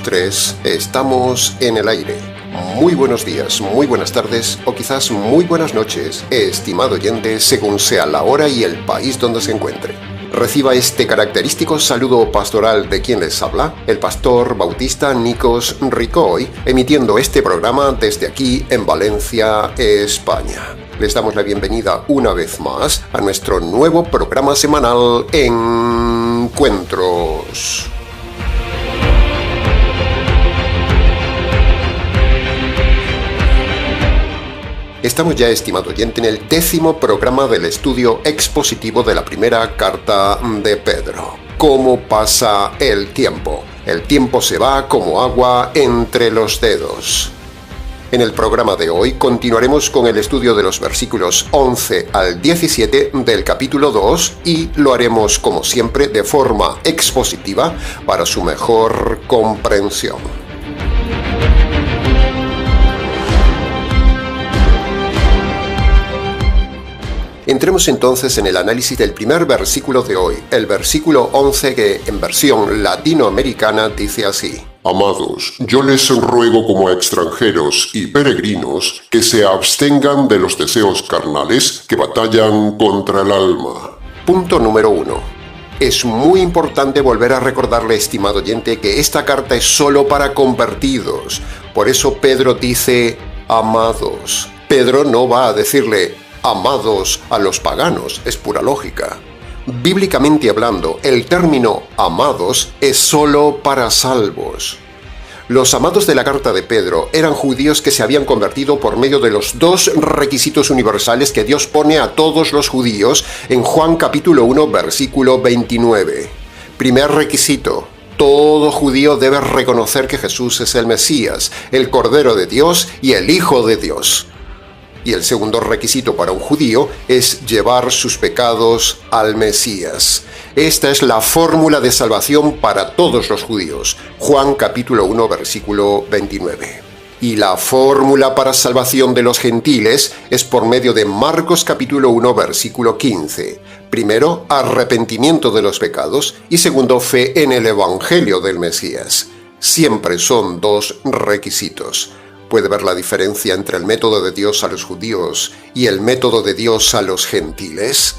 3, estamos en el aire. Muy buenos días, muy buenas tardes o quizás muy buenas noches, estimado oyente, según sea la hora y el país donde se encuentre. Reciba este característico saludo pastoral de quien les habla, el pastor bautista Nikos Ricoy, emitiendo este programa desde aquí en Valencia, España. Les damos la bienvenida una vez más a nuestro nuevo programa semanal Encuentros. Estamos ya, estimado oyente, en el 10º programa del estudio expositivo de la primera carta de Pedro. ¿Cómo pasa el tiempo? El tiempo se va como agua entre los dedos. En el programa de hoy continuaremos con el estudio de los versículos 11 al 17 del capítulo 2 y lo haremos, como siempre, de forma expositiva para su mejor comprensión. Entremos entonces en el análisis del primer versículo de hoy, el versículo 11 que en versión latinoamericana dice así: Amados, yo les ruego como a extranjeros y peregrinos que se abstengan de los deseos carnales que batallan contra el alma. Punto número 1. Es muy importante volver a recordarle, estimado oyente, que esta carta es solo para convertidos. Por eso Pedro dice amados. Pedro no va a decirle amados a los paganos, es pura lógica. Bíblicamente hablando, el término amados es solo para salvos. Los amados de la carta de Pedro eran judíos que se habían convertido por medio de los dos requisitos universales que Dios pone a todos los judíos en Juan capítulo 1, versículo 29. Primer requisito: todo judío debe reconocer que Jesús es el Mesías, el Cordero de Dios y el Hijo de Dios. Y el segundo requisito para un judío es llevar sus pecados al Mesías. Esta es la fórmula de salvación para todos los judíos. Juan capítulo 1, versículo 29. Y la fórmula para salvación de los gentiles es por medio de Marcos capítulo 1, versículo 15. Primero, arrepentimiento de los pecados y segundo, fe en el Evangelio del Mesías. Siempre son dos requisitos. ¿Puede ver la diferencia entre el método de Dios a los judíos y el método de Dios a los gentiles?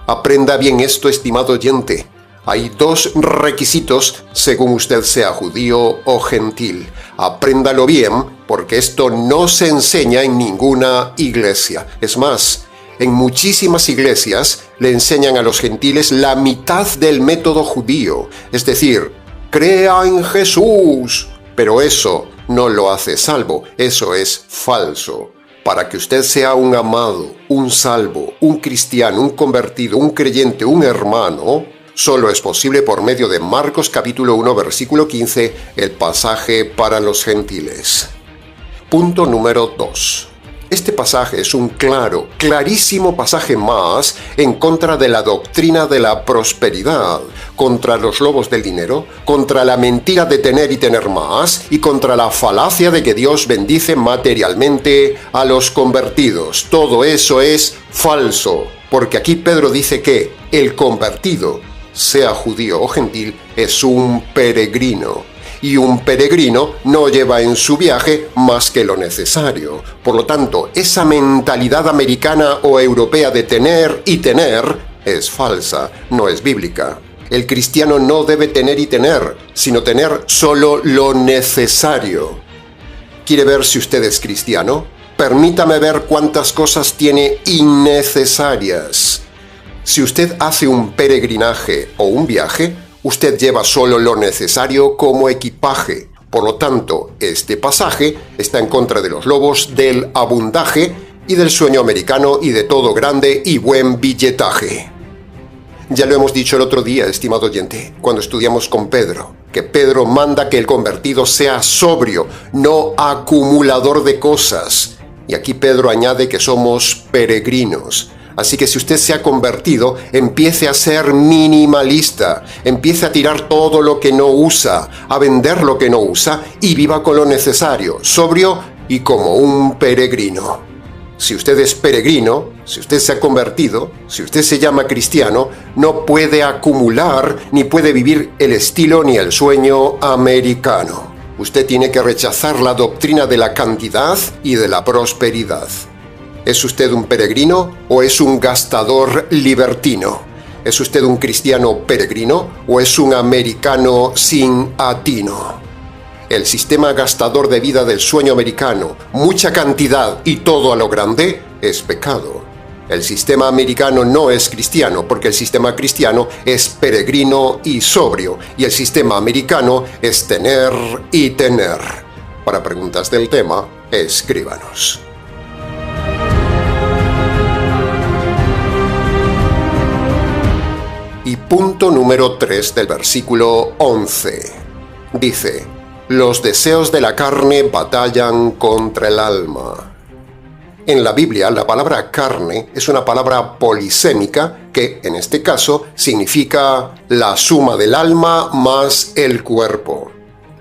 Aprenda bien esto, estimado oyente. Hay dos requisitos según usted sea judío o gentil. Apréndalo bien, porque esto no se enseña en ninguna iglesia. Es más, en muchísimas iglesias le enseñan a los gentiles la mitad del método judío. Es decir, crea en Jesús. Pero eso no lo hace salvo, eso es falso. Para que usted sea un amado, un salvo, un cristiano, un convertido, un creyente, un hermano, solo es posible por medio de Marcos capítulo 1, versículo 15, el pasaje para los gentiles. Punto número 2. Este pasaje es un clarísimo pasaje más en contra de la doctrina de la prosperidad, contra los lobos del dinero, contra la mentira de tener y tener más, y contra la falacia de que Dios bendice materialmente a los convertidos. Todo eso es falso, porque aquí Pedro dice que el convertido, sea judío o gentil, es un peregrino. Y un peregrino no lleva en su viaje más que lo necesario. Por lo tanto, esa mentalidad americana o europea de tener y tener es falsa, no es bíblica. El cristiano no debe tener y tener, sino tener solo lo necesario. ¿Quiere ver si usted es cristiano? Permítame ver cuántas cosas tiene innecesarias. Si usted hace un peregrinaje o un viaje, usted lleva solo lo necesario como equipaje. Por lo tanto, este pasaje está en contra de los lobos del abundaje y del sueño americano y de todo grande y buen billetaje. Ya lo hemos dicho el otro día, estimado oyente, cuando estudiamos con Pedro, que Pedro manda que el convertido sea sobrio, no acumulador de cosas. Y aquí Pedro añade que somos peregrinos. Así que si usted se ha convertido, empiece a ser minimalista, empiece a tirar todo lo que no usa, a vender lo que no usa y viva con lo necesario, sobrio y como un peregrino. Si usted es peregrino, si usted se ha convertido, si usted se llama cristiano, no puede acumular ni puede vivir el estilo ni el sueño americano. Usted tiene que rechazar la doctrina de la cantidad y de la prosperidad. ¿Es usted un peregrino o es un gastador libertino? ¿Es usted un cristiano peregrino o es un americano sin atino? El sistema gastador de vida del sueño americano, mucha cantidad y todo a lo grande, es pecado. El sistema americano no es cristiano porque el sistema cristiano es peregrino y sobrio y el sistema americano es tener y tener. Para preguntas del tema, escríbanos. Y punto número 3 del versículo 11. Dice: los deseos de la carne batallan contra el alma. En la Biblia, la palabra carne es una palabra polisémica que, en este caso, significa la suma del alma más el cuerpo.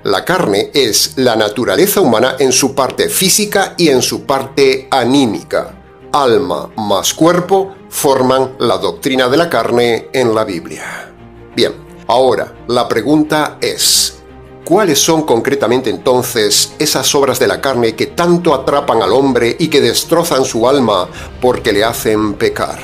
La carne es la naturaleza humana en su parte física y en su parte anímica. Alma más cuerpo forman la doctrina de la carne en la Biblia. Bien, ahora la pregunta es: ¿cuáles son concretamente entonces esas obras de la carne que tanto atrapan al hombre y que destrozan su alma porque le hacen pecar?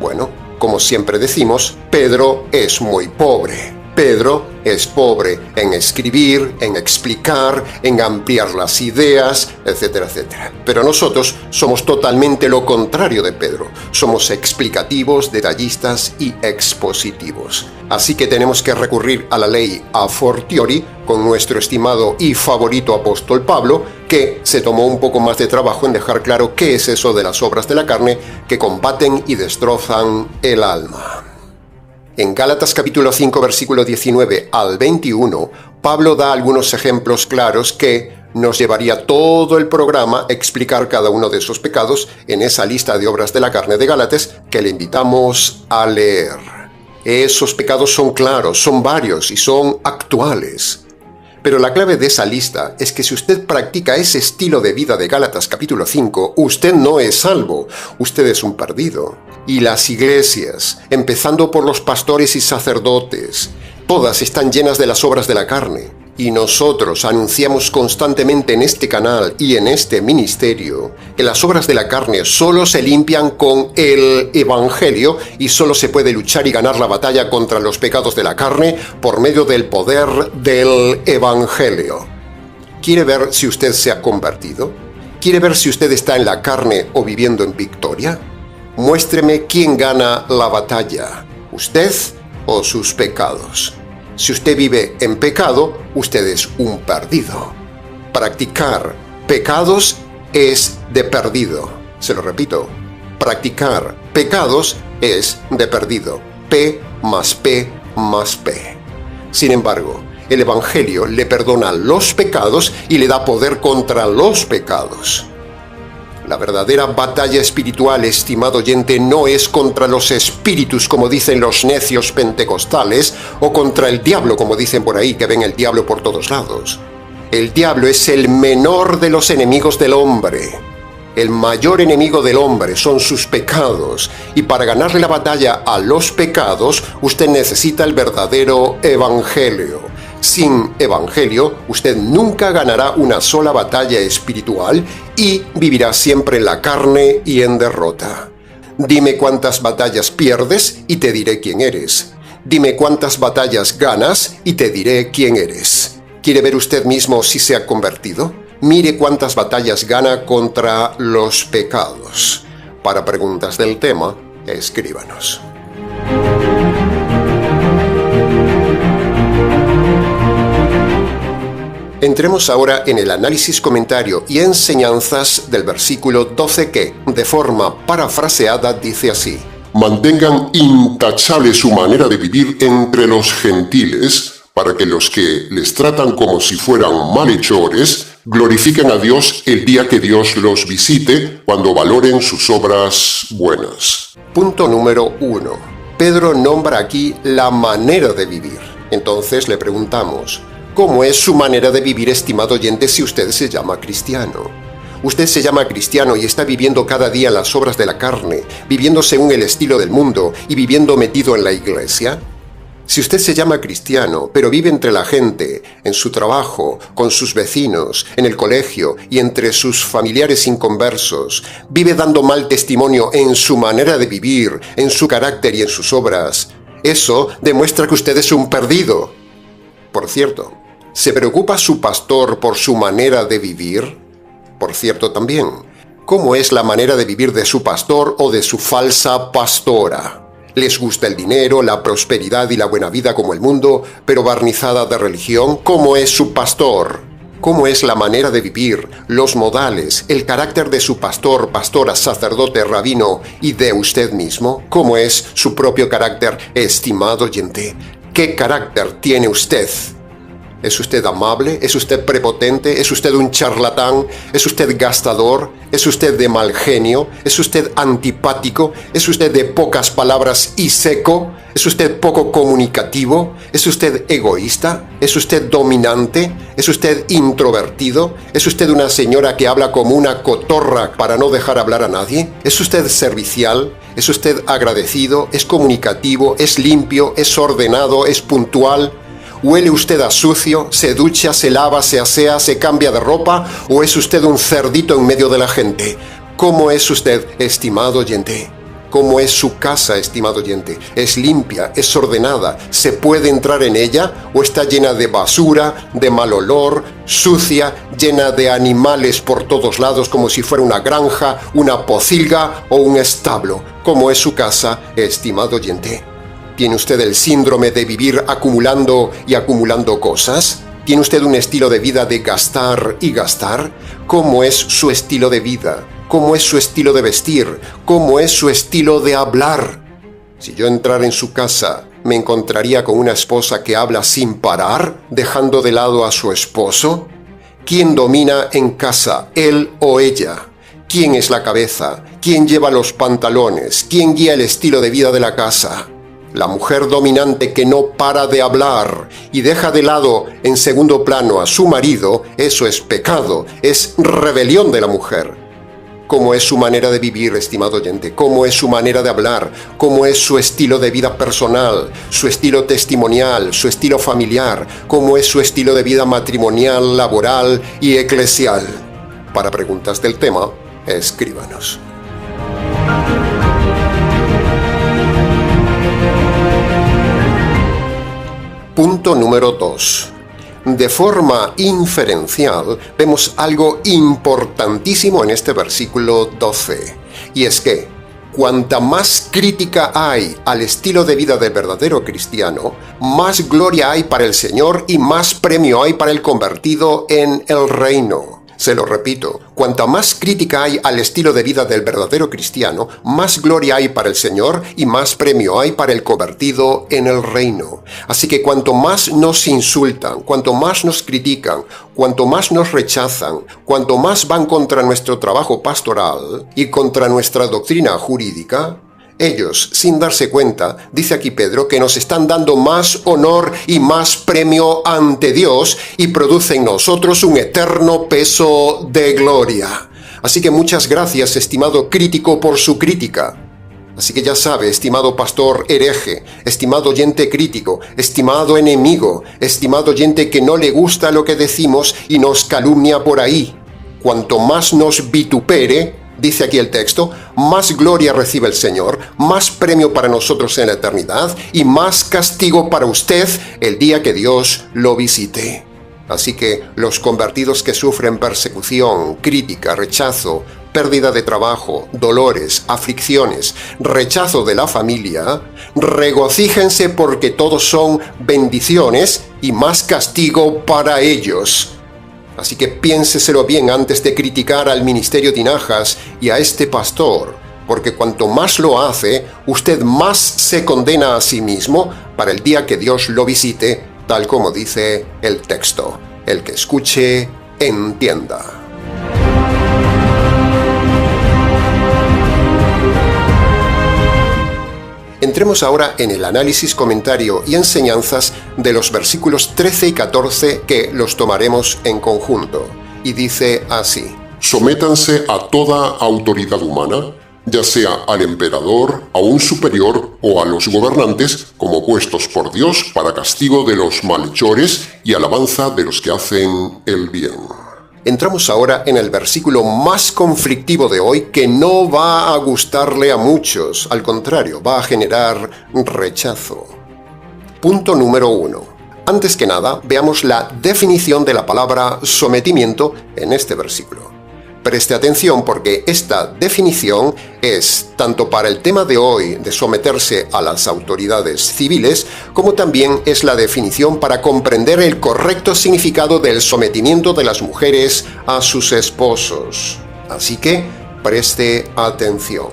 Bueno, como siempre decimos, Pedro es muy pobre. Pedro es pobre en escribir, en explicar, en ampliar las ideas, etcétera, etcétera. Pero nosotros somos totalmente lo contrario de Pedro. Somos explicativos, detallistas y expositivos. Así que tenemos que recurrir a la ley a fortiori con nuestro estimado y favorito apóstol Pablo, que se tomó un poco más de trabajo en dejar claro qué es eso de las obras de la carne que combaten y destrozan el alma. En Gálatas capítulo 5, versículo 19 al 21, Pablo da algunos ejemplos claros que nos llevaría todo el programa a explicar cada uno de esos pecados en esa lista de obras de la carne de Gálatas que le invitamos a leer. Esos pecados son claros, son varios y son actuales. Pero la clave de esa lista es que si usted practica ese estilo de vida de Gálatas capítulo 5, usted no es salvo, usted es un perdido. Y las iglesias, empezando por los pastores y sacerdotes, todas están llenas de las obras de la carne. Y nosotros anunciamos constantemente en este canal y en este ministerio que las obras de la carne solo se limpian con el Evangelio y solo se puede luchar y ganar la batalla contra los pecados de la carne por medio del poder del Evangelio. ¿Quiere ver si usted se ha convertido? ¿Quiere ver si usted está en la carne o viviendo en victoria? Muéstreme quién gana la batalla, usted o sus pecados. Si usted vive en pecado, usted es un perdido. Practicar pecados es de perdido. Se lo repito, practicar pecados es de perdido. P más P más P. Sin embargo, el Evangelio le perdona los pecados y le da poder contra los pecados. La verdadera batalla espiritual, estimado oyente, no es contra los espíritus, como dicen los necios pentecostales, o contra el diablo, como dicen por ahí, que ven el diablo por todos lados. El diablo es el menor de los enemigos del hombre. El mayor enemigo del hombre son sus pecados, y para ganarle la batalla a los pecados, usted necesita el verdadero Evangelio. Sin Evangelio, usted nunca ganará una sola batalla espiritual y vivirá siempre en la carne y en derrota. Dime cuántas batallas pierdes y te diré quién eres. Dime cuántas batallas ganas y te diré quién eres. ¿Quiere ver usted mismo si se ha convertido? Mire cuántas batallas gana contra los pecados. Para preguntas del tema, escríbanos. Entremos ahora en el análisis, comentario y enseñanzas del versículo 12 que, de forma parafraseada, dice así: mantengan intachable su manera de vivir entre los gentiles, para que los que les tratan como si fueran malhechores glorifiquen a Dios el día que Dios los visite, cuando valoren sus obras buenas. Punto número 1. Pedro nombra aquí la manera de vivir. Entonces le preguntamos: ¿cómo es su manera de vivir, estimado oyente, si usted se llama cristiano? Usted se llama cristiano y está viviendo cada día las obras de la carne, viviendo según el estilo del mundo y viviendo metido en la iglesia. Si usted se llama cristiano, pero vive entre la gente, en su trabajo, con sus vecinos, en el colegio y entre sus familiares inconversos, vive dando mal testimonio en su manera de vivir, en su carácter y en sus obras, eso demuestra que usted es un perdido. Por cierto, ¿se preocupa su pastor por su manera de vivir? Por cierto también, ¿cómo es la manera de vivir de su pastor o de su falsa pastora? ¿Les gusta el dinero, la prosperidad y la buena vida como el mundo, pero barnizada de religión? ¿Cómo es su pastor? ¿Cómo es la manera de vivir, los modales, el carácter de su pastor, pastora, sacerdote, rabino y de usted mismo? ¿Cómo es su propio carácter, estimado oyente? ¿Qué carácter tiene usted? ¿Es usted amable? ¿Es usted prepotente? ¿Es usted un charlatán? ¿Es usted gastador? ¿Es usted de mal genio? ¿Es usted antipático? ¿Es usted de pocas palabras y seco? ¿Es usted poco comunicativo? ¿Es usted egoísta? ¿Es usted dominante? ¿Es usted introvertido? ¿Es usted una señora que habla como una cotorra para no dejar hablar a nadie? ¿Es usted servicial? ¿Es usted agradecido? ¿Es comunicativo? ¿Es limpio? ¿Es ordenado? ¿Es puntual? ¿Huele usted a sucio? ¿Se ducha, se lava, se asea, se cambia de ropa? ¿O es usted un cerdito en medio de la gente? ¿Cómo es usted, estimado oyente? ¿Cómo es su casa, estimado oyente? ¿Es limpia? ¿Es ordenada? ¿Se puede entrar en ella? ¿O está llena de basura, de mal olor, sucia, llena de animales por todos lados como si fuera una granja, una pocilga o un establo? ¿Cómo es su casa, estimado oyente? ¿Tiene usted el síndrome de vivir acumulando y acumulando cosas? ¿Tiene usted un estilo de vida de gastar y gastar? ¿Cómo es su estilo de vida? ¿Cómo es su estilo de vestir? ¿Cómo es su estilo de hablar? Si yo entrara en su casa, ¿me encontraría con una esposa que habla sin parar, dejando de lado a su esposo? ¿Quién domina en casa, él o ella? ¿Quién es la cabeza? ¿Quién lleva los pantalones? ¿Quién guía el estilo de vida de la casa? La mujer dominante que no para de hablar y deja de lado en segundo plano a su marido, eso es pecado, es rebelión de la mujer. ¿Cómo es su manera de vivir, estimado oyente? ¿Cómo es su manera de hablar? ¿Cómo es su estilo de vida personal? ¿Su estilo testimonial? ¿Su estilo familiar? ¿Cómo es su estilo de vida matrimonial, laboral y eclesial? Para preguntas del tema, escríbanos. Punto número 2. De forma inferencial, vemos algo importantísimo en este versículo 12, y es que cuanta más crítica hay al estilo de vida del verdadero cristiano, más gloria hay para el Señor y más premio hay para el convertido en el reino. Se lo repito, cuanta más crítica hay al estilo de vida del verdadero cristiano, más gloria hay para el Señor y más premio hay para el convertido en el reino. Así que cuanto más nos insultan, cuanto más nos critican, cuanto más nos rechazan, cuanto más van contra nuestro trabajo pastoral y contra nuestra doctrina jurídica, ellos, sin darse cuenta, dice aquí Pedro, que nos están dando más honor y más premio ante Dios y produce en nosotros un eterno peso de gloria. Así que muchas gracias, estimado crítico, por su crítica. Así que ya sabe, estimado pastor hereje, estimado oyente crítico, estimado enemigo, estimado oyente que no le gusta lo que decimos y nos calumnia por ahí. Cuanto más nos vitupere, dice aquí el texto, más gloria recibe el Señor, más premio para nosotros en la eternidad y más castigo para usted el día que Dios lo visite. Así que los convertidos que sufren persecución, crítica, rechazo, pérdida de trabajo, dolores, aflicciones, rechazo de la familia, regocíjense porque todos son bendiciones y más castigo para ellos. Así que piénseselo bien antes de criticar al ministerio Tinajas y a este pastor, porque cuanto más lo hace, usted más se condena a sí mismo para el día que Dios lo visite, tal como dice el texto. El que escuche, entienda. Entremos ahora en el análisis, comentario y enseñanzas de los versículos 13 y 14 que los tomaremos en conjunto. Y dice así: Sométanse a toda autoridad humana, ya sea al emperador, a un superior o a los gobernantes, como puestos por Dios para castigo de los malhechores y alabanza de los que hacen el bien. Entramos ahora en el versículo más conflictivo de hoy, que no va a gustarle a muchos, al contrario, va a generar rechazo. Punto número 1. Antes que nada, veamos la definición de la palabra sometimiento en este versículo. Preste atención porque esta definición es tanto para el tema de hoy de someterse a las autoridades civiles, como también es la definición para comprender el correcto significado del sometimiento de las mujeres a sus esposos. Así que preste atención.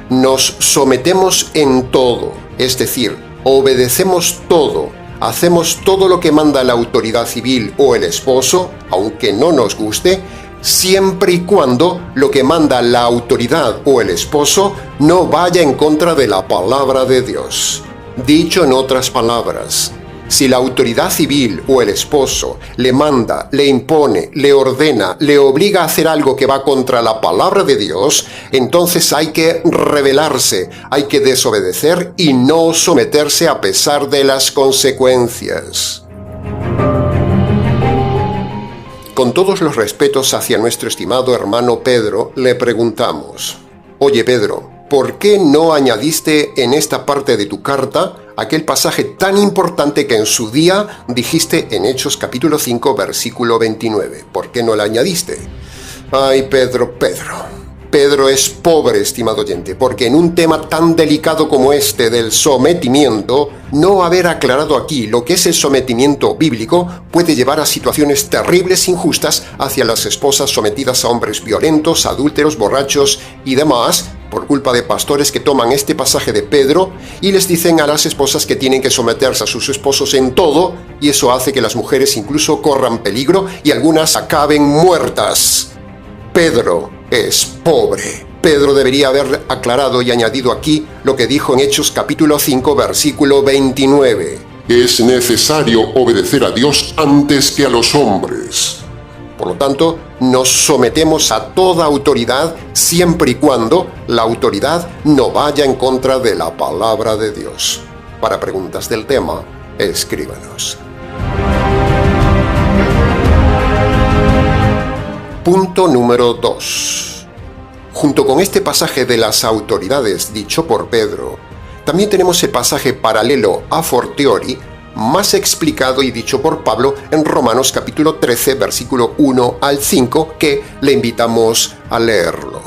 Nos sometemos en todo, es decir, obedecemos todo, hacemos todo lo que manda la autoridad civil o el esposo, aunque no nos guste, siempre y cuando lo que manda la autoridad o el esposo no vaya en contra de la palabra de Dios. Dicho en otras palabras, si la autoridad civil o el esposo le manda, le impone, le ordena, le obliga a hacer algo que va contra la palabra de Dios, entonces hay que rebelarse, hay que desobedecer y no someterse a pesar de las consecuencias. Con todos los respetos hacia nuestro estimado hermano Pedro, le preguntamos: Oye Pedro, ¿por qué no añadiste en esta parte de tu carta aquel pasaje tan importante que en su día dijiste en Hechos capítulo 5, versículo 29? ¿Por qué no la añadiste? Ay, Pedro es pobre, estimado oyente, porque en un tema tan delicado como este del sometimiento, no haber aclarado aquí lo que es el sometimiento bíblico puede llevar a situaciones terribles e injustas hacia las esposas sometidas a hombres violentos, adúlteros, borrachos y demás, por culpa de pastores que toman este pasaje de Pedro y les dicen a las esposas que tienen que someterse a sus esposos en todo, y eso hace que las mujeres incluso corran peligro y algunas acaben muertas. Pedro es pobre. Pedro debería haber aclarado y añadido aquí lo que dijo en Hechos capítulo 5, versículo 29. Es necesario obedecer a Dios antes que a los hombres. Por lo tanto, nos sometemos a toda autoridad siempre y cuando la autoridad no vaya en contra de la palabra de Dios. Para preguntas del tema, escríbanos. Punto número 2. Junto con este pasaje de las autoridades dicho por Pedro, también tenemos el pasaje paralelo a fortiori, más explicado y dicho por Pablo en Romanos capítulo 13, versículo 1 al 5, que le invitamos a leerlo.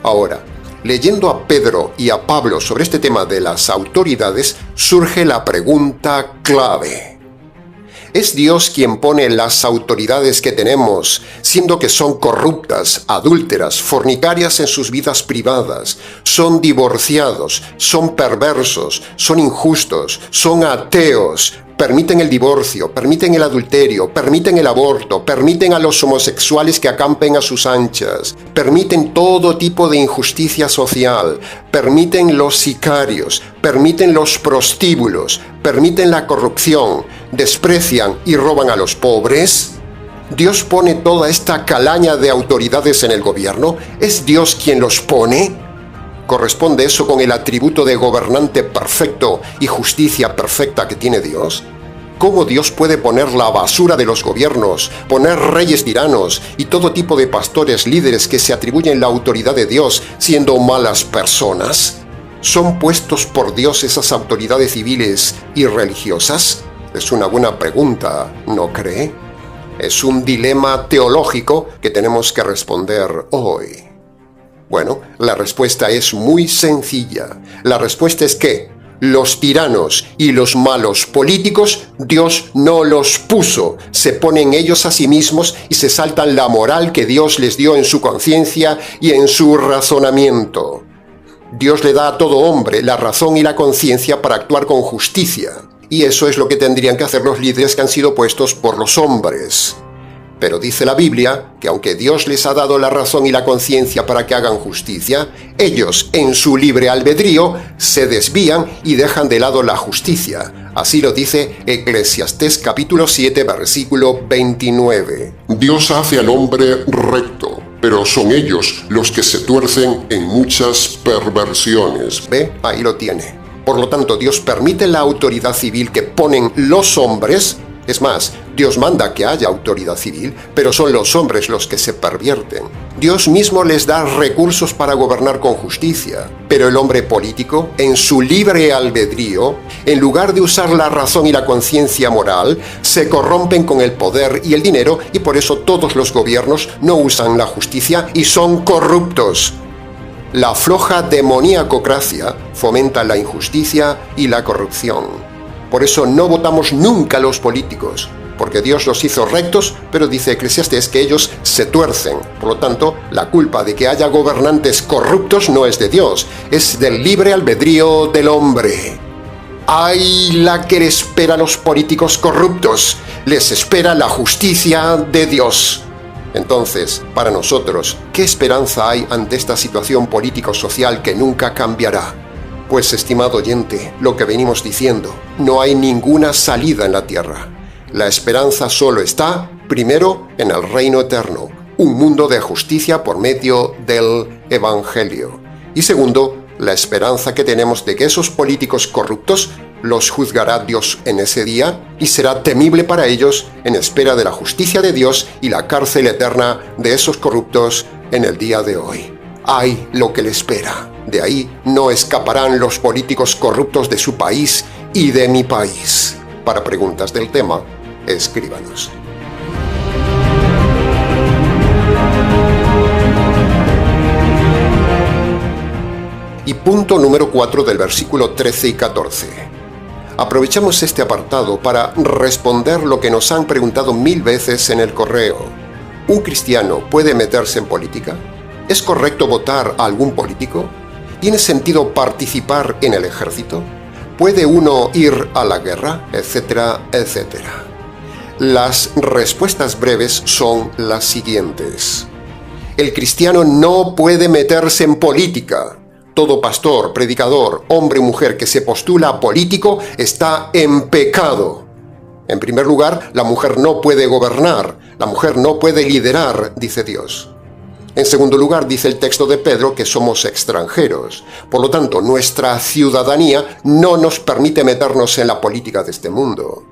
Ahora, leyendo a Pedro y a Pablo sobre este tema de las autoridades, surge la pregunta clave. ¿Es Dios quien pone las autoridades que tenemos, siendo que son corruptas, adúlteras, fornicarias en sus vidas privadas, son divorciados, son perversos, son injustos, son ateos, permiten el divorcio, permiten el adulterio, permiten el aborto, permiten a los homosexuales que acampen a sus anchas, permiten todo tipo de injusticia social, permiten los sicarios, permiten los prostíbulos, permiten la corrupción, desprecian y roban a los pobres? ¿Dios pone toda esta calaña de autoridades en el gobierno? ¿Es Dios quien los pone? ¿Corresponde eso con el atributo de gobernante perfecto y justicia perfecta que tiene Dios? ¿Cómo Dios puede poner la basura de los gobiernos, poner reyes tiranos y todo tipo de pastores líderes que se atribuyen la autoridad de Dios siendo malas personas? ¿Son puestos por Dios esas autoridades civiles y religiosas? Es una buena pregunta, ¿no cree? Es un dilema teológico que tenemos que responder hoy. Bueno, la respuesta es muy sencilla. La respuesta es que los tiranos y los malos políticos, Dios no los puso. Se ponen ellos a sí mismos y se saltan la moral que Dios les dio en su conciencia y en su razonamiento. Dios le da a todo hombre la razón y la conciencia para actuar con justicia. Y eso es lo que tendrían que hacer los líderes que han sido puestos por los hombres. Pero dice la Biblia que aunque Dios les ha dado la razón y la conciencia para que hagan justicia, ellos en su libre albedrío se desvían y dejan de lado la justicia. Así lo dice Eclesiastés capítulo 7, versículo 29. Dios hace al hombre recto, pero son ellos los que se tuercen en muchas perversiones. ¿Ve? Ahí lo tiene. Por lo tanto, Dios permite la autoridad civil que ponen los hombres. Es más, Dios manda que haya autoridad civil, pero son los hombres los que se pervierten. Dios mismo les da recursos para gobernar con justicia, pero el hombre político, en su libre albedrío, en lugar de usar la razón y la conciencia moral, se corrompen con el poder y el dinero, y por eso todos los gobiernos no usan la justicia y son corruptos. La floja demoníacocracia fomenta la injusticia y la corrupción. Por eso no votamos nunca a los políticos, porque Dios los hizo rectos, pero dice Eclesiastés que ellos se tuercen. Por lo tanto, la culpa de que haya gobernantes corruptos no es de Dios, es del libre albedrío del hombre. ¡Ay, la que le espera a los políticos corruptos! Les espera la justicia de Dios. Entonces, para nosotros, ¿qué esperanza hay ante esta situación político-social que nunca cambiará? Pues, estimado oyente, lo que venimos diciendo, no hay ninguna salida en la tierra. La esperanza solo está, primero, en el reino eterno, un mundo de justicia por medio del Evangelio. Y segundo, la esperanza que tenemos de que esos políticos corruptos los juzgará Dios en ese día y será temible para ellos en espera de la justicia de Dios y la cárcel eterna de esos corruptos en el día de hoy. ¡Ay, lo que le espera! De ahí no escaparán los políticos corruptos de su país y de mi país. Para preguntas del tema, escríbanos. Y punto número 4 del versículo 13 y 14. Aprovechamos este apartado para responder lo que nos han preguntado 1000 veces en el correo. ¿Un cristiano puede meterse en política? ¿Es correcto votar a algún político? ¿Tiene sentido participar en el ejército? ¿Puede uno ir a la guerra? Etcétera, etcétera. Las respuestas breves son las siguientes. El cristiano no puede meterse en política. Todo pastor, predicador, hombre o mujer que se postula a político está en pecado. En primer lugar, la mujer no puede gobernar, la mujer no puede liderar, dice Dios. En segundo lugar, dice el texto de Pedro que somos extranjeros. Por lo tanto, nuestra ciudadanía no nos permite meternos en la política de este mundo.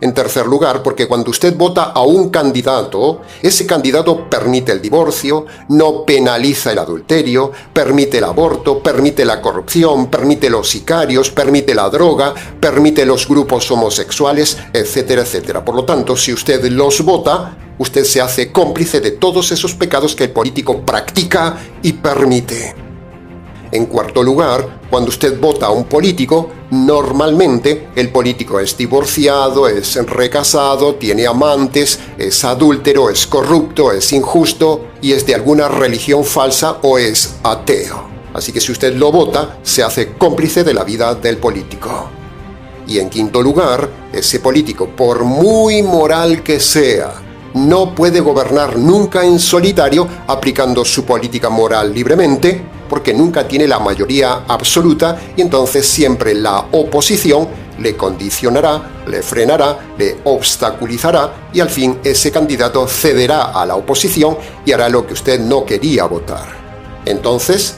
En tercer lugar, porque cuando usted vota a un candidato, ese candidato permite el divorcio, no penaliza el adulterio, permite el aborto, permite la corrupción, permite los sicarios, permite la droga, permite los grupos homosexuales, etcétera, etcétera. Por lo tanto, si usted los vota, usted se hace cómplice de todos esos pecados que el político practica y permite. En cuarto lugar, cuando usted vota a un político, normalmente el político es divorciado, es recasado, tiene amantes, es adúltero, es corrupto, es injusto y es de alguna religión falsa o es ateo. Así que si usted lo vota, se hace cómplice de la vida del político. Y en quinto lugar, ese político, por muy moral que sea, no puede gobernar nunca en solitario aplicando su política moral libremente, porque nunca tiene la mayoría absoluta y entonces siempre la oposición le condicionará, le frenará, le obstaculizará y al fin ese candidato cederá a la oposición y hará lo que usted no quería votar. Entonces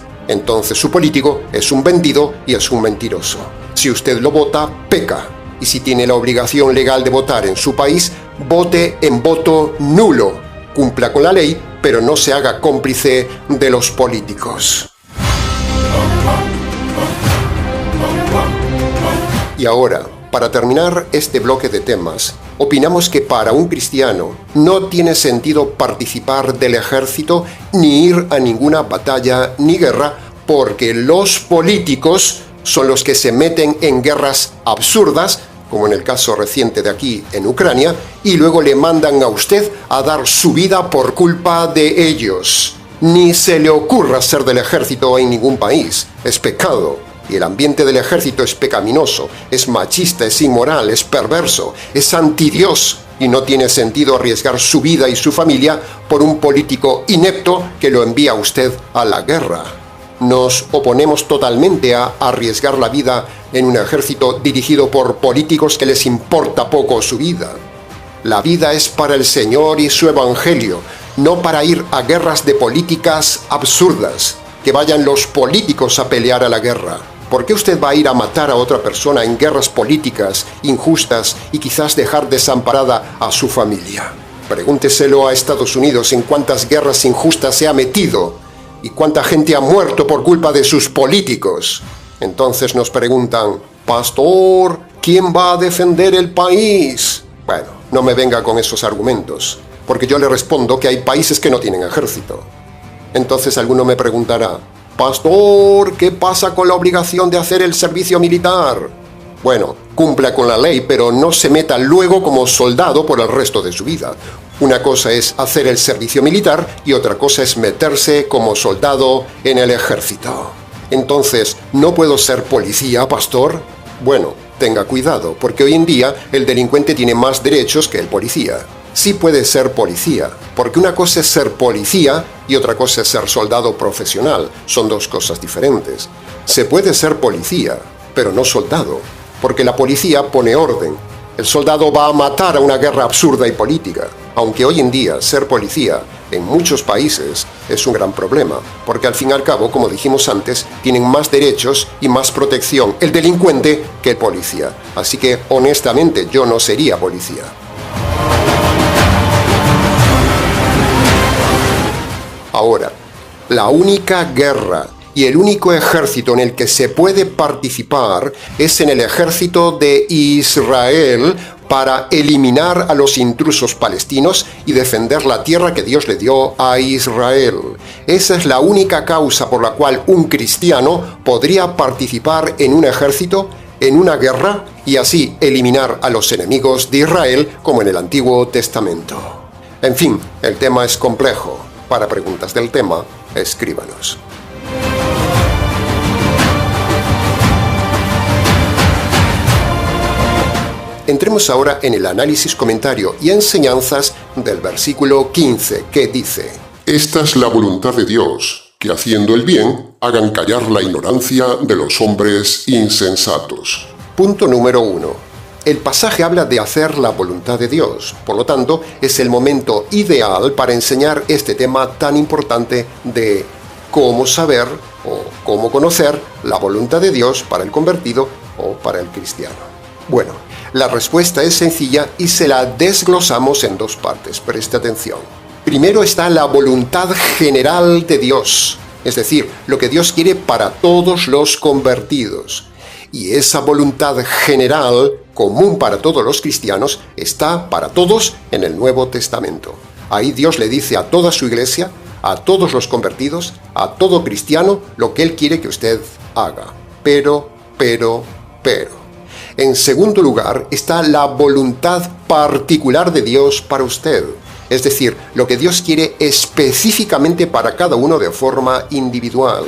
su político es un vendido y es un mentiroso. Si usted lo vota, peca. Y si tiene la obligación legal de votar en su país, vote en voto nulo. Cumpla con la ley, pero no se haga cómplice de los políticos. Y ahora, para terminar este bloque de temas, opinamos que para un cristiano no tiene sentido participar del ejército ni ir a ninguna batalla ni guerra, porque los políticos son los que se meten en guerras absurdas, como en el caso reciente de aquí en Ucrania, y luego le mandan a usted a dar su vida por culpa de ellos. Ni se le ocurra ser del ejército en ningún país, es pecado. Y el ambiente del ejército es pecaminoso, es machista, es inmoral, es perverso, es antidios y no tiene sentido arriesgar su vida y su familia por un político inepto que lo envía a usted a la guerra. Nos oponemos totalmente a arriesgar la vida en un ejército dirigido por políticos que les importa poco su vida. La vida es para el Señor y su Evangelio. no para ir a guerras de políticas absurdas, que vayan los políticos a pelear a la guerra. ¿Por qué usted va a ir a matar a otra persona en guerras políticas injustas y quizás dejar desamparada a su familia? Pregúnteselo a Estados Unidos en cuántas guerras injustas se ha metido y cuánta gente ha muerto por culpa de sus políticos. Entonces nos preguntan, pastor, ¿quién va a defender el país? Bueno, no me venga con esos argumentos, porque yo le respondo que hay países que no tienen ejército. Entonces alguno me preguntará, pastor, ¿qué pasa con la obligación de hacer el servicio militar? Bueno, cumpla con la ley, pero no se meta luego como soldado por el resto de su vida. Una cosa es hacer el servicio militar y otra cosa es meterse como soldado en el ejército. Entonces, ¿no puedo ser policía, pastor? Bueno, tenga cuidado, porque hoy en día el delincuente tiene más derechos que el policía. Sí puede ser policía, porque una cosa es ser policía y otra cosa es ser soldado profesional. Son dos cosas diferentes. Se puede ser policía, pero no soldado, porque la policía pone orden. El soldado va a matar a una guerra absurda y política. Aunque hoy en día ser policía en muchos países es un gran problema, porque al fin y al cabo, como dijimos antes, tienen más derechos y más protección el delincuente que el policía. Así que, honestamente, yo no sería policía. Ahora, la única guerra y el único ejército en el que se puede participar es en el ejército de Israel para eliminar a los intrusos palestinos y defender la tierra que Dios le dio a Israel. Esa es la única causa por la cual un cristiano podría participar en un ejército, en una guerra, y así eliminar a los enemigos de Israel como en el Antiguo Testamento. En fin, el tema es complejo. Para preguntas del tema, escríbanos. Entremos ahora en el análisis, comentario y enseñanzas del versículo 15, que dice: Esta es la voluntad de Dios, que haciendo el bien, hagan callar la ignorancia de los hombres insensatos. Punto número 1. El pasaje habla de hacer la voluntad de Dios, por lo tanto, es el momento ideal para enseñar este tema tan importante de cómo saber o cómo conocer la voluntad de Dios para el convertido o para el cristiano. Bueno, la respuesta es sencilla y se la desglosamos en dos partes, preste atención. Primero está la voluntad general de Dios, es decir, lo que Dios quiere para todos los convertidos. Y esa voluntad general, común para todos los cristianos, está para todos en el Nuevo Testamento. Ahí Dios le dice a toda su iglesia, a todos los convertidos, a todo cristiano, lo que Él quiere que usted haga. Pero. En segundo lugar está la voluntad particular de Dios para usted. Es decir, lo que Dios quiere específicamente para cada uno de forma individual.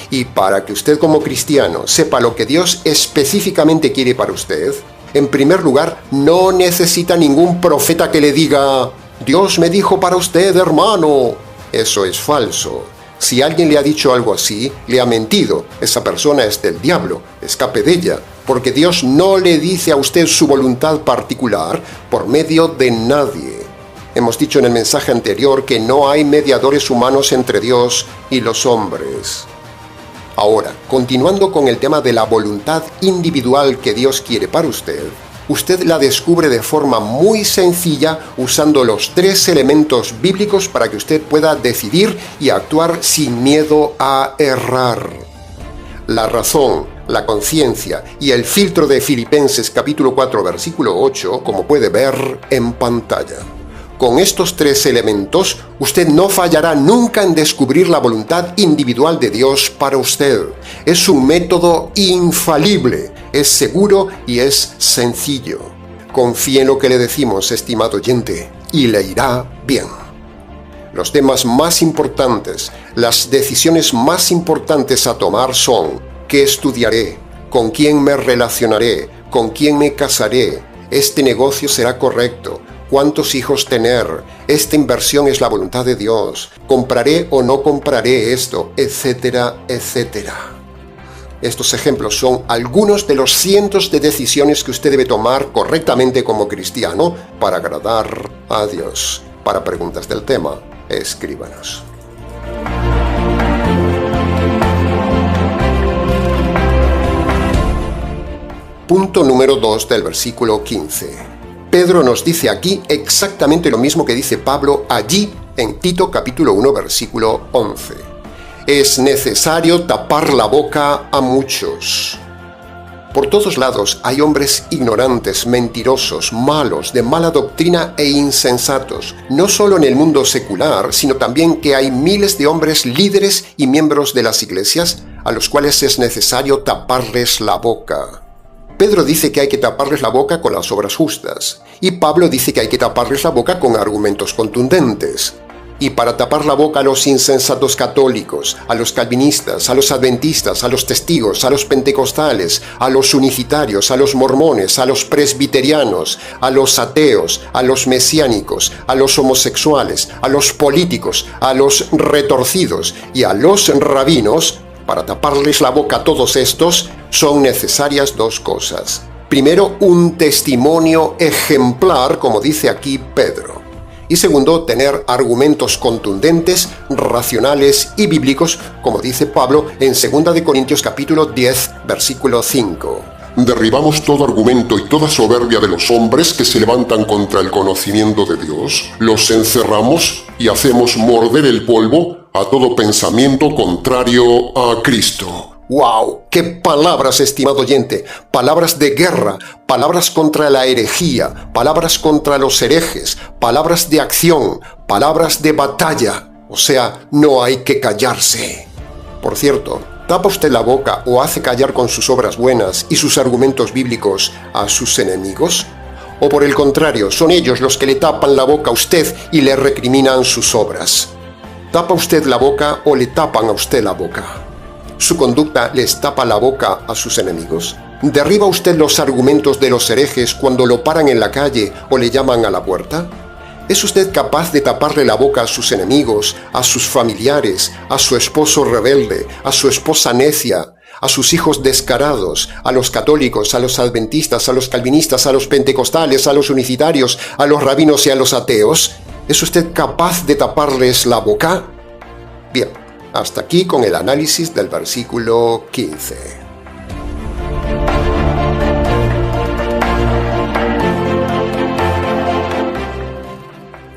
Y para que usted como cristiano sepa lo que Dios específicamente quiere para usted, en primer lugar, no necesita ningún profeta que le diga: Dios me dijo para usted, hermano. Eso es falso. Si alguien le ha dicho algo así, le ha mentido. Esa persona es del diablo. Escape de ella, porque Dios no le dice a usted su voluntad particular por medio de nadie. Hemos dicho en el mensaje anterior que no hay mediadores humanos entre Dios y los hombres. Ahora, continuando con el tema de la voluntad individual que Dios quiere para usted, usted la descubre de forma muy sencilla usando los 3 elementos bíblicos para que usted pueda decidir y actuar sin miedo a errar. La razón, la conciencia y el filtro de Filipenses capítulo 4 versículo 8, como puede ver en pantalla. Con estos 3 elementos, usted no fallará nunca en descubrir la voluntad individual de Dios para usted. Es un método infalible, es seguro y es sencillo. Confíe en lo que le decimos, estimado oyente, y le irá bien. Los temas más importantes, las decisiones más importantes a tomar son: ¿qué estudiaré? ¿Con quién me relacionaré? ¿Con quién me casaré? ¿Este negocio será correcto? ¿Cuántos hijos tener? ¿Esta inversión es la voluntad de Dios? ¿Compraré o no compraré esto? Etcétera, etcétera. Estos ejemplos son algunos de los cientos de decisiones que usted debe tomar correctamente como cristiano para agradar a Dios. Para preguntas del tema, escríbanos. Punto número 2 del versículo 15. Pedro nos dice aquí exactamente lo mismo que dice Pablo allí en Tito capítulo 1 versículo 11. Es necesario tapar la boca a muchos. Por todos lados hay hombres ignorantes, mentirosos, malos, de mala doctrina e insensatos. No solo en el mundo secular, sino también que hay miles de hombres líderes y miembros de las iglesias a los cuales es necesario taparles la boca. Pedro dice que hay que taparles la boca con las obras justas, y Pablo dice que hay que taparles la boca con argumentos contundentes. Y para tapar la boca a los insensatos católicos, a los calvinistas, a los adventistas, a los testigos, a los pentecostales, a los unicitarios, a los mormones, a los presbiterianos, a los ateos, a los mesiánicos, a los homosexuales, a los políticos, a los retorcidos y a los rabinos, para taparles la boca a todos estos, son necesarias dos cosas. Primero, un testimonio ejemplar, como dice aquí Pedro. Y segundo, tener argumentos contundentes, racionales y bíblicos, como dice Pablo en 2 Corintios capítulo 10, versículo 5. Derribamos todo argumento y toda soberbia de los hombres que se levantan contra el conocimiento de Dios, los encerramos y hacemos morder el polvo a todo pensamiento contrario a Cristo. ¡Wow! ¡Qué palabras, estimado oyente! Palabras de guerra, palabras contra la herejía, palabras contra los herejes, palabras de acción, palabras de batalla. O sea, no hay que callarse. Por cierto, ¿tapa usted la boca o hace callar con sus obras buenas y sus argumentos bíblicos a sus enemigos? ¿O por el contrario, son ellos los que le tapan la boca a usted y le recriminan sus obras? ¿Tapa usted la boca o le tapan a usted la boca? ¿Su conducta les tapa la boca a sus enemigos? ¿Derriba usted los argumentos de los herejes cuando lo paran en la calle o le llaman a la puerta? ¿Es usted capaz de taparle la boca a sus enemigos, a sus familiares, a su esposo rebelde, a su esposa necia, a sus hijos descarados, a los católicos, a los adventistas, a los calvinistas, a los pentecostales, a los unicitarios, a los rabinos y a los ateos? ¿Es usted capaz de taparles la boca? Bien, hasta aquí con el análisis del versículo 15.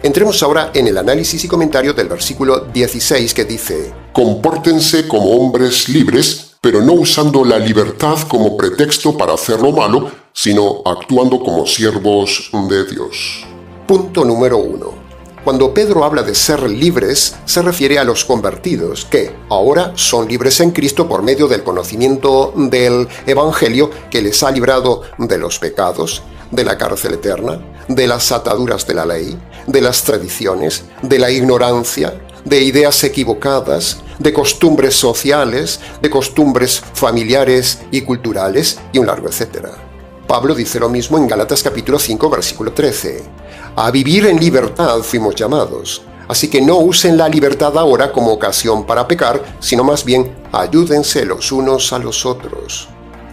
Entremos ahora en el análisis y comentario del versículo 16 que dice: Compórtense como hombres libres, pero no usando la libertad como pretexto para hacer lo malo, sino actuando como siervos de Dios. Punto número 1. Cuando Pedro habla de ser libres, se refiere a los convertidos, que ahora son libres en Cristo por medio del conocimiento del Evangelio que les ha librado de los pecados, de la cárcel eterna, de las ataduras de la ley, de las tradiciones, de la ignorancia, de ideas equivocadas, de costumbres sociales, de costumbres familiares y culturales, y un largo etcétera. Pablo dice lo mismo en Gálatas capítulo 5, versículo 13. A vivir en libertad fuimos llamados. Así que no usen la libertad ahora como ocasión para pecar, sino más bien ayúdense los unos a los otros.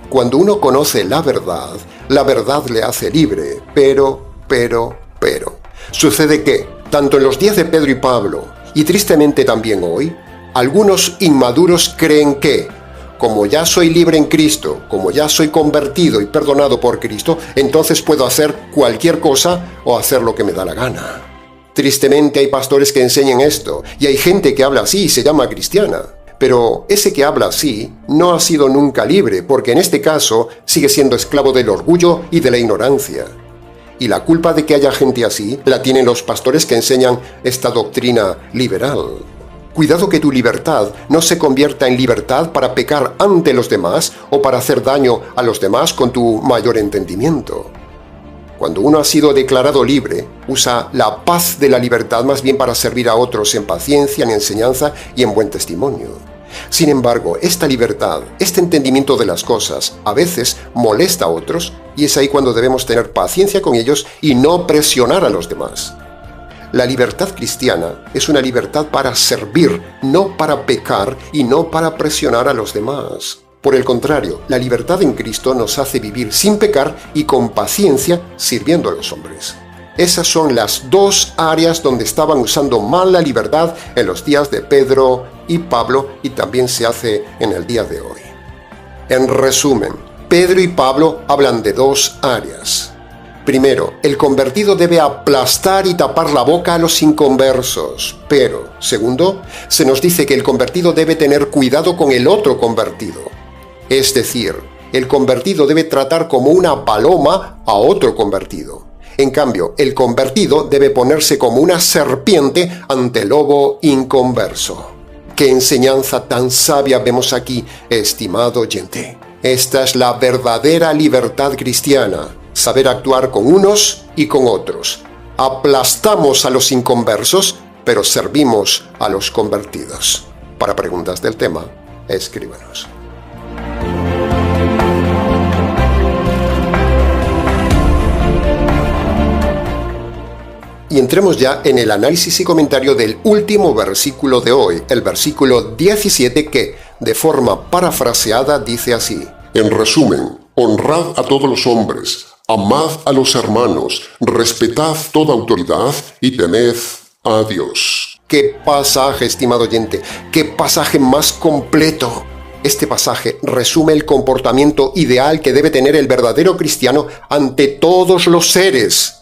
Cuando uno conoce la verdad le hace libre, pero. Sucede que, tanto en los días de Pedro y Pablo, y tristemente también hoy, algunos inmaduros creen que, como ya soy libre en Cristo, como ya soy convertido y perdonado por Cristo, entonces puedo hacer cualquier cosa o hacer lo que me da la gana. Tristemente hay pastores que enseñan esto, y hay gente que habla así y se llama cristiana. Pero ese que habla así no ha sido nunca libre, porque en este caso sigue siendo esclavo del orgullo y de la ignorancia. Y la culpa de que haya gente así la tienen los pastores que enseñan esta doctrina liberal. Cuidado que tu libertad no se convierta en libertad para pecar ante los demás o para hacer daño a los demás con tu mayor entendimiento. Cuando uno ha sido declarado libre, usa la paz de la libertad más bien para servir a otros en paciencia, en enseñanza y en buen testimonio. Sin embargo, esta libertad, este entendimiento de las cosas, a veces molesta a otros y es ahí cuando debemos tener paciencia con ellos y no presionar a los demás. La libertad cristiana es una libertad para servir, no para pecar y no para presionar a los demás. Por el contrario, la libertad en Cristo nos hace vivir sin pecar y con paciencia sirviendo a los hombres. Esas son las dos áreas donde estaban usando mal la libertad en los días de Pedro y Pablo, y también se hace en el día de hoy. En resumen, Pedro y Pablo hablan de dos áreas. Primero, el convertido debe aplastar y tapar la boca a los inconversos. Pero, segundo, se nos dice que el convertido debe tener cuidado con el otro convertido. Es decir, el convertido debe tratar como una paloma a otro convertido. En cambio, el convertido debe ponerse como una serpiente ante el lobo inconverso. ¡Qué enseñanza tan sabia vemos aquí, estimado oyente! Esta es la verdadera libertad cristiana. Saber actuar con unos y con otros. Aplastamos a los inconversos, pero servimos a los convertidos. Para preguntas del tema, escríbanos. Y entremos ya en el análisis y comentario del último versículo de hoy, el versículo 17 que, de forma parafraseada, dice así: En resumen, honrad a todos los hombres, amad a los hermanos, respetad toda autoridad y temed a Dios. ¡Qué pasaje, estimado oyente! ¡Qué pasaje más completo! Este pasaje resume el comportamiento ideal que debe tener el verdadero cristiano ante todos los seres.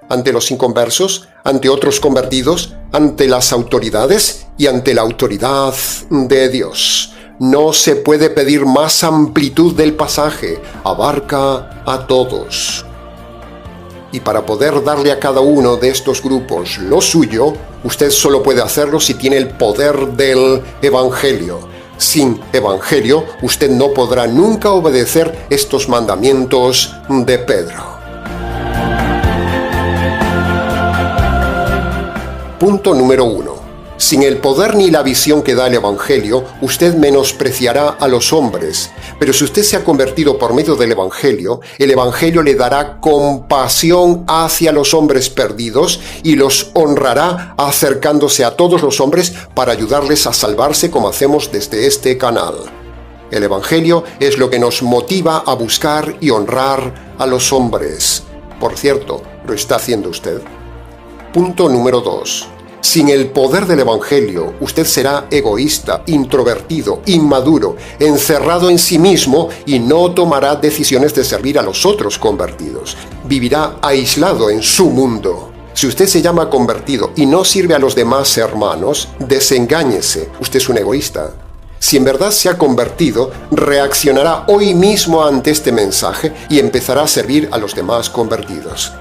Ante los inconversos, ante otros convertidos, ante las autoridades y ante la autoridad de Dios. No se puede pedir más amplitud del pasaje, abarca a todos. Y para poder darle a cada uno de estos grupos lo suyo, usted solo puede hacerlo si tiene el poder del Evangelio. Sin Evangelio, usted no podrá nunca obedecer estos mandamientos de Pedro. Punto número 1. Sin el poder ni la visión que da el Evangelio, usted menospreciará a los hombres. Pero si usted se ha convertido por medio del Evangelio, el Evangelio le dará compasión hacia los hombres perdidos y los honrará acercándose a todos los hombres para ayudarles a salvarse como hacemos desde este canal. El Evangelio es lo que nos motiva a buscar y honrar a los hombres. Por cierto, ¿lo está haciendo usted? Punto número 2. Sin el poder del Evangelio, usted será egoísta, introvertido, inmaduro, encerrado en sí mismo y no tomará decisiones de servir a los otros convertidos. Vivirá aislado en su mundo. Si usted se llama convertido y no sirve a los demás hermanos, desengáñese, usted es un egoísta. Si en verdad se ha convertido, reaccionará hoy mismo ante este mensaje y empezará a servir a los demás convertidos.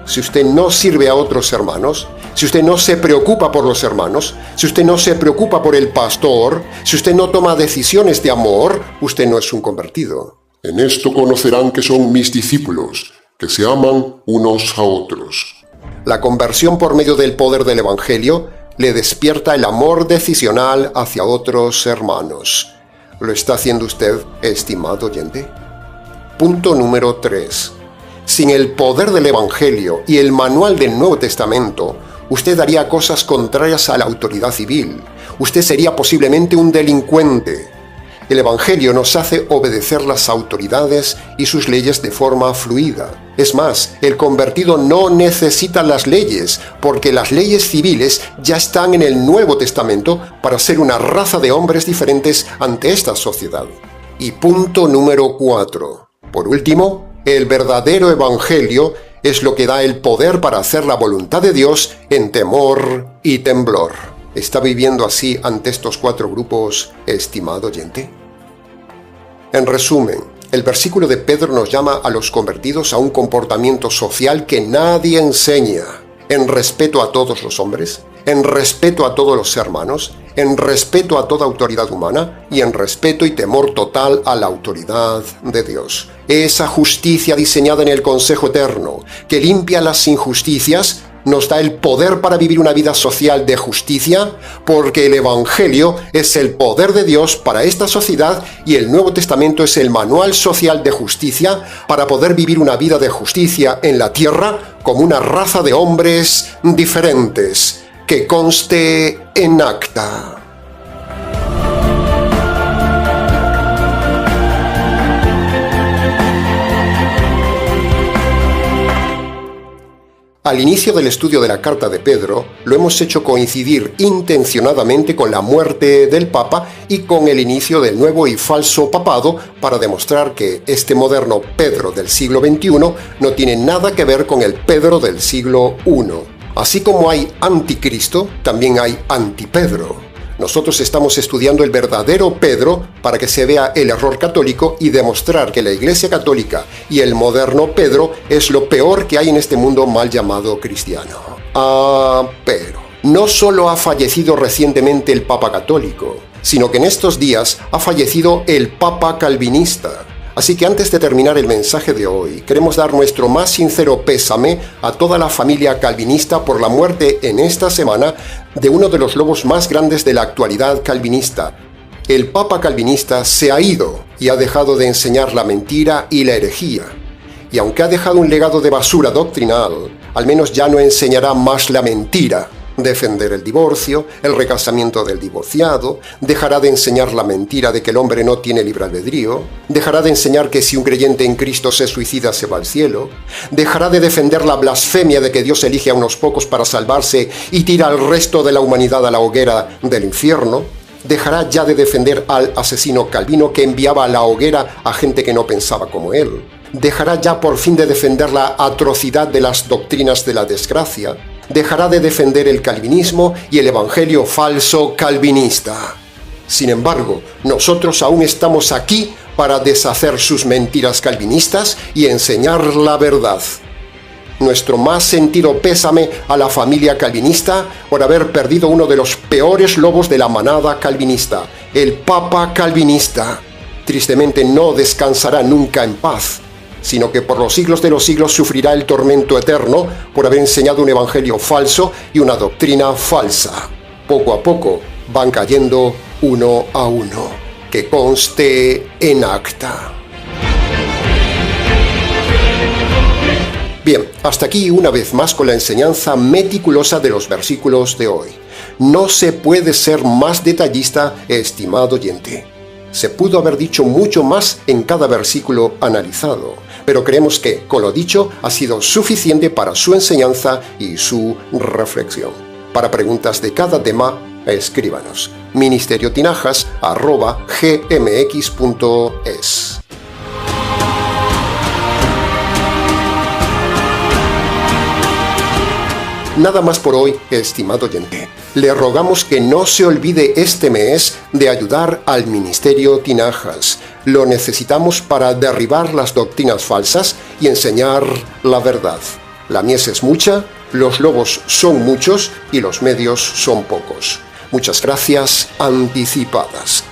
Si usted no sirve a otros hermanos, si usted no se preocupa por los hermanos, si usted no se preocupa por el pastor, si usted no toma decisiones de amor, usted no es un convertido. En esto conocerán que son mis discípulos, que se aman unos a otros. La conversión por medio del poder del Evangelio le despierta el amor decisional hacia otros hermanos. ¿Lo está haciendo usted, estimado oyente? Punto número 3. Sin el poder del Evangelio y el manual del Nuevo Testamento, usted haría cosas contrarias a la autoridad civil. Usted sería posiblemente un delincuente. El Evangelio nos hace obedecer las autoridades y sus leyes de forma fluida. Es más, el convertido no necesita las leyes, porque las leyes civiles ya están en el Nuevo Testamento para ser una raza de hombres diferentes ante esta sociedad. Y punto número 4. Por último, el verdadero Evangelio es lo que da el poder para hacer la voluntad de Dios en temor y temblor. ¿Está viviendo así ante estos 4 grupos, estimado oyente? En resumen, el versículo de Pedro nos llama a los convertidos a un comportamiento social que nadie enseña, en respeto a todos los hombres, en respeto a todos los hermanos, en respeto a toda autoridad humana y en respeto y temor total a la autoridad de Dios. Esa justicia diseñada en el consejo eterno, que limpia las injusticias, nos da el poder para vivir una vida social de justicia, porque el Evangelio es el poder de Dios para esta sociedad y el Nuevo Testamento es el manual social de justicia para poder vivir una vida de justicia en la tierra como una raza de hombres diferentes. Que conste en acta. Al inicio del estudio de la carta de Pedro, lo hemos hecho coincidir intencionadamente con la muerte del Papa y con el inicio del nuevo y falso papado para demostrar que este moderno Pedro del siglo XXI no tiene nada que ver con el Pedro del siglo I. Así como hay anticristo, también hay antipedro. Nosotros estamos estudiando el verdadero Pedro para que se vea el error católico y demostrar que la Iglesia Católica y el moderno Pedro es lo peor que hay en este mundo mal llamado cristiano. Pero no solo ha fallecido recientemente el Papa católico, sino que en estos días ha fallecido el Papa calvinista. Así que antes de terminar el mensaje de hoy, queremos dar nuestro más sincero pésame a toda la familia calvinista por la muerte en esta semana de uno de los lobos más grandes de la actualidad calvinista. El Papa calvinista se ha ido y ha dejado de enseñar la mentira y la herejía. Y aunque ha dejado un legado de basura doctrinal, al menos ya no enseñará más la mentira. Defender el divorcio, el recasamiento del divorciado, dejará de enseñar la mentira de que el hombre no tiene libre albedrío, dejará de enseñar que si un creyente en Cristo se suicida se va al cielo, dejará de defender la blasfemia de que Dios elige a unos pocos para salvarse y tira al resto de la humanidad a la hoguera del infierno, dejará ya de defender al asesino Calvino que enviaba a la hoguera a gente que no pensaba como él, dejará ya por fin de defender la atrocidad de las doctrinas de la desgracia, dejará de defender el calvinismo y el evangelio falso calvinista. Sin embargo, nosotros aún estamos aquí para deshacer sus mentiras calvinistas y enseñar la verdad. Nuestro más sentido pésame a la familia calvinista por haber perdido uno de los peores lobos de la manada calvinista, el Papa calvinista. Tristemente no descansará nunca en paz, sino que por los siglos de los siglos sufrirá el tormento eterno por haber enseñado un evangelio falso y una doctrina falsa. Poco a poco van cayendo uno a uno. Que conste en acta. Bien, hasta aquí una vez más con la enseñanza meticulosa de los versículos de hoy. No se puede ser más detallista, estimado oyente. Se pudo haber dicho mucho más en cada versículo analizado, pero creemos que, con lo dicho, ha sido suficiente para su enseñanza y su reflexión. Para preguntas de cada tema, escríbanos ministeriotinajas@gmx.es. Nada más por hoy, estimado oyente. Le rogamos que no se olvide este mes de ayudar al Ministerio Tinajas. Lo necesitamos para derribar las doctrinas falsas y enseñar la verdad. La mies es mucha, los lobos son muchos y los medios son pocos. Muchas gracias anticipadas.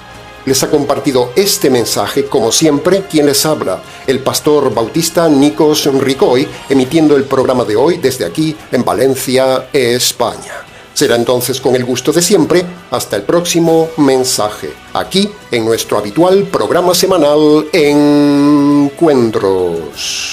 Les ha compartido este mensaje, como siempre, quien les habla, el pastor bautista Nikos Ricoy, emitiendo el programa de hoy desde aquí, en Valencia, España. Será entonces con el gusto de siempre, hasta el próximo mensaje, aquí en nuestro habitual programa semanal Encuentros.